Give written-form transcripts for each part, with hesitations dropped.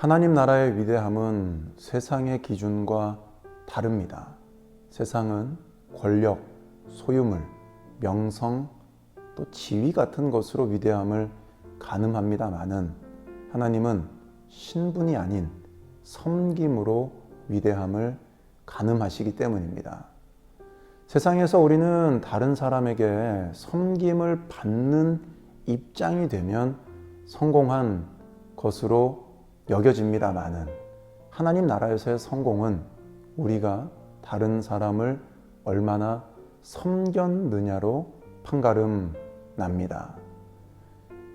하나님 나라의 위대함은 세상의 기준과 다릅니다. 세상은 권력, 소유물, 명성, 또 지위 같은 것으로 위대함을 가늠합니다마는 하나님은 신분이 아닌 섬김으로 위대함을 가늠하시기 때문입니다. 세상에서 우리는 다른 사람에게 섬김을 받는 입장이 되면 성공한 것으로 여겨집니다마는 하나님 나라에서의 성공은 우리가 다른 사람을 얼마나 섬겼느냐로 판가름 납니다.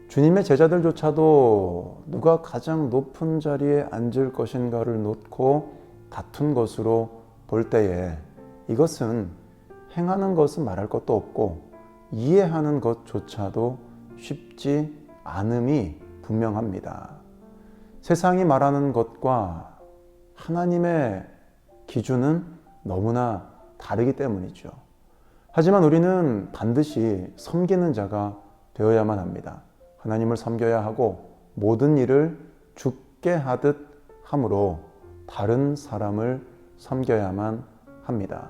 주님의 제자들조차도 누가 가장 높은 자리에 앉을 것인가를 놓고 다툰 것으로 볼 때에 이것은 행하는 것은 말할 것도 없고 이해하는 것조차도 쉽지 않음이 분명합니다. 세상이 말하는 것과 하나님의 기준은 너무나 다르기 때문이죠. 하지만 우리는 반드시 섬기는 자가 되어야만 합니다. 하나님을 섬겨야 하고 모든 일을 주께 하듯 함으로 다른 사람을 섬겨야만 합니다.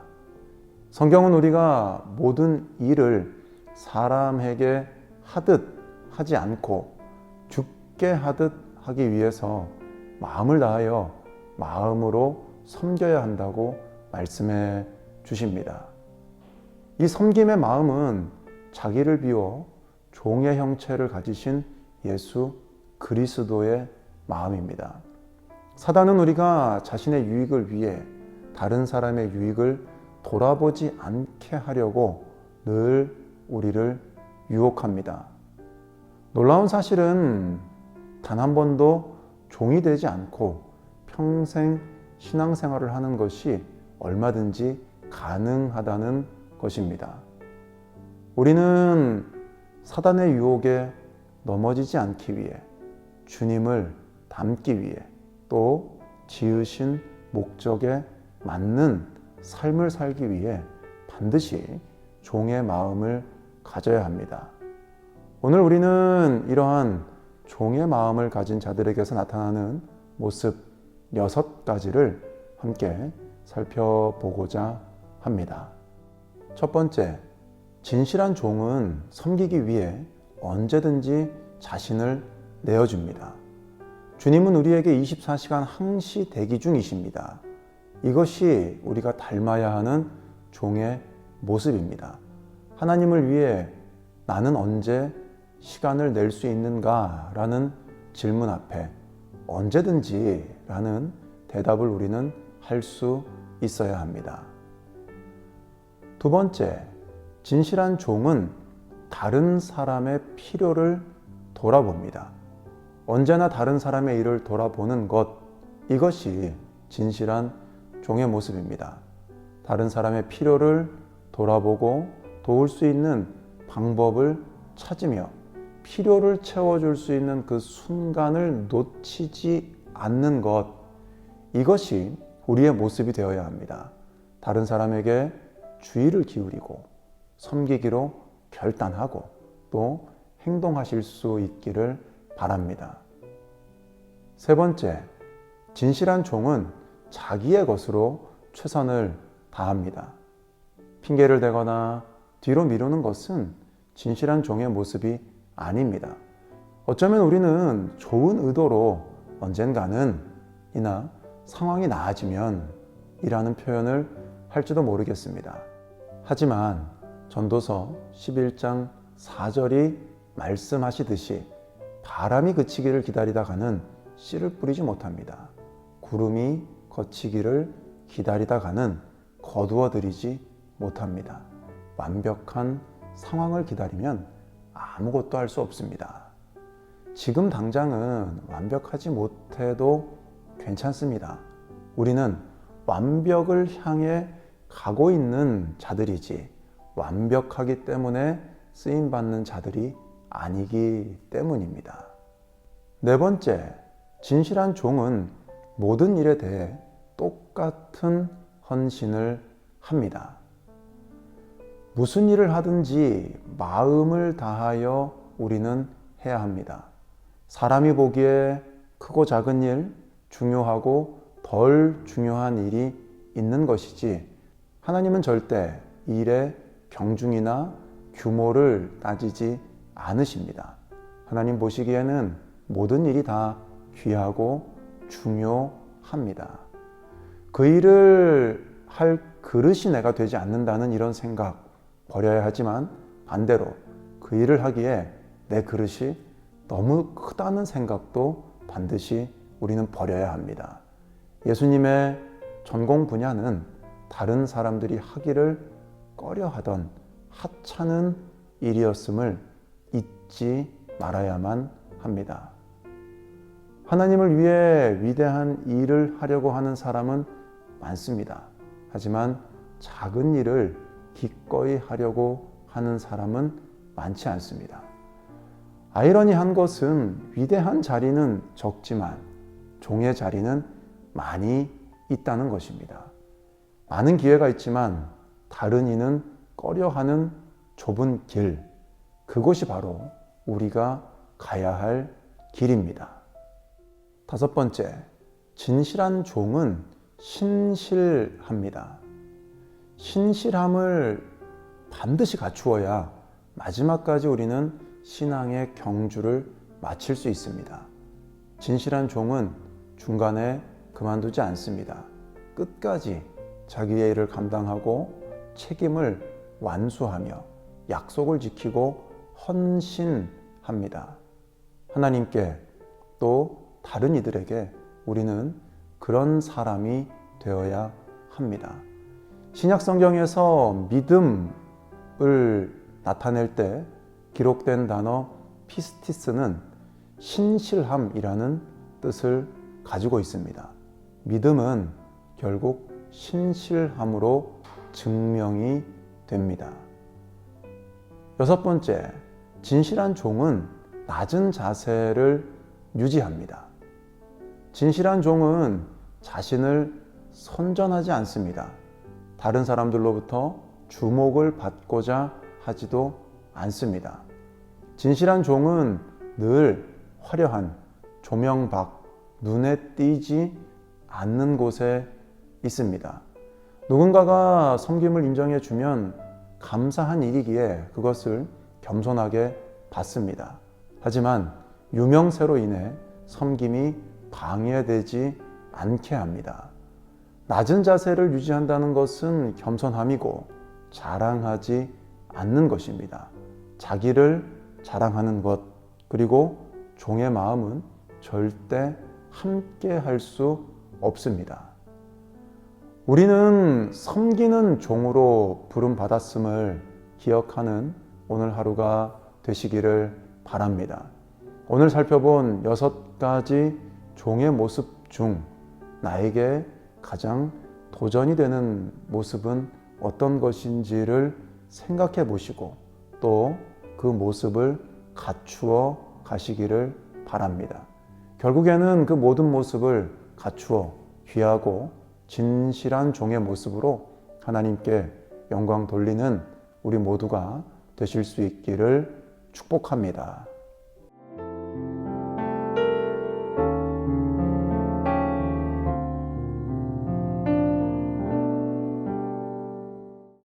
성경은 우리가 모든 일을 사람에게 하듯 하지 않고 주께 하듯 하기 위해서 마음을 다하여 마음으로 섬겨야 한다고 말씀해 주십니다. 이 섬김의 마음은 자기를 비워 종의 형체를 가지신 예수 그리스도의 마음입니다. 사단은 우리가 자신의 유익을 위해 다른 사람의 유익을 돌아보지 않게 하려고 늘 우리를 유혹합니다. 놀라운 사실은 단 한 번도 종이 되지 않고 평생 신앙생활을 하는 것이 얼마든지 가능하다는 것입니다. 우리는 사단의 유혹에 넘어지지 않기 위해 주님을 닮기 위해 또 지으신 목적에 맞는 삶을 살기 위해 반드시 종의 마음을 가져야 합니다. 오늘 우리는 이러한 종의 마음을 가진 자들에게서 나타나는 모습 6가지를 함께 살펴보고자 합니다. 첫 번째, 진실한 종은 섬기기 위해 언제든지 자신을 내어줍니다. 주님은 우리에게 24시간 항시 대기 중이십니다. 이것이 우리가 닮아야 하는 종의 모습입니다. 하나님을 위해 나는 언제 시간을 낼 수 있는가? 라는 질문 앞에 언제든지 라는 대답을 우리는 할 수 있어야 합니다. 두 번째, 진실한 종은 다른 사람의 필요를 돌아봅니다. 언제나 다른 사람의 일을 돌아보는 것, 이것이 진실한 종의 모습입니다. 다른 사람의 필요를 돌아보고 도울 수 있는 방법을 찾으며 필요를 채워줄 수 있는 그 순간을 놓치지 않는 것, 이것이 우리의 모습이 되어야 합니다. 다른 사람에게 주의를 기울이고 섬기기로 결단하고 또 행동하실 수 있기를 바랍니다. 세 번째, 진실한 종은 자기의 것으로 최선을 다합니다. 핑계를 대거나 뒤로 미루는 것은 진실한 종의 모습이 아닙니다. 어쩌면 우리는 좋은 의도로 언젠가는 이나 상황이 나아지면 이라는 표현을 할지도 모르겠습니다. 하지만 전도서 11장 4절이 말씀하시듯이 바람이 그치기를 기다리다가는 씨를 뿌리지 못합니다. 구름이 거치기를 기다리다가는 거두어들이지 못합니다. 완벽한 상황을 기다리면 아무것도 할 수 없습니다. 지금 당장은 완벽하지 못해도 괜찮습니다. 우리는 완벽을 향해 가고 있는 자들이지 완벽하기 때문에 쓰임받는 자들이 아니기 때문입니다. 네 번째, 진실한 종은 모든 일에 대해 똑같은 헌신을 합니다. 무슨 일을 하든지 마음을 다하여 우리는 해야 합니다. 사람이 보기에 크고 작은 일, 중요하고 덜 중요한 일이 있는 것이지, 하나님은 절대 일의 경중이나 규모를 따지지 않으십니다. 하나님 보시기에는 모든 일이 다 귀하고 중요합니다. 그 일을 할 그릇이 내가 되지 않는다는 이런 생각 버려야 하지만, 반대로 그 일을 하기에 내 그릇이 너무 크다는 생각도 반드시 우리는 버려야 합니다. 예수님의 전공 분야는 다른 사람들이 하기를 꺼려하던 하찮은 일이었음을 잊지 말아야만 합니다. 하나님을 위해 위대한 일을 하려고 하는 사람은 많습니다. 하지만 작은 일을 기꺼이 하려고 하는 사람은 많지 않습니다. 아이러니한 것은 위대한 자리는 적지만 종의 자리는 많이 있다는 것입니다. 많은 기회가 있지만 다른 이는 꺼려하는 좁은 길, 그곳이 바로 우리가 가야 할 길입니다. 다섯 번째, 진실한 종은 신실합니다. 신실함을 반드시 갖추어야 마지막까지 우리는 신앙의 경주를 마칠 수 있습니다. 진실한 종은 중간에 그만두지 않습니다. 끝까지 자기의 일을 감당하고 책임을 완수하며 약속을 지키고 헌신합니다. 하나님께 또 다른 이들에게 우리는 그런 사람이 되어야 합니다. 신약 성경에서 믿음을 나타낼 때 기록된 단어 피스티스는 신실함이라는 뜻을 가지고 있습니다. 믿음은 결국 신실함으로 증명이 됩니다. 여섯 번째, 진실한 종은 낮은 자세를 유지합니다. 진실한 종은 자신을 선전하지 않습니다. 다른 사람들로부터 주목을 받고자 하지도 않습니다. 진실한 종은 늘 화려한 조명 밖, 눈에 띄지 않는 곳에 있습니다. 누군가가 섬김을 인정해 주면 감사한 일이기에 그것을 겸손하게 받습니다. 하지만 유명세로 인해 섬김이 방해되지 않게 합니다. 낮은 자세를 유지한다는 것은 겸손함이고 자랑하지 않는 것입니다. 자기를 자랑하는 것, 그리고 종의 마음은 절대 함께 할 수 없습니다. 우리는 섬기는 종으로 부름받았음을 기억하는 오늘 하루가 되시기를 바랍니다. 오늘 살펴본 6가지 종의 모습 중 나에게 가장 도전이 되는 모습은 어떤 것인지를 생각해 보시고 또 그 모습을 갖추어 가시기를 바랍니다. 결국에는 그 모든 모습을 갖추어 귀하고 진실한 종의 모습으로 하나님께 영광 돌리는 우리 모두가 되실 수 있기를 축복합니다.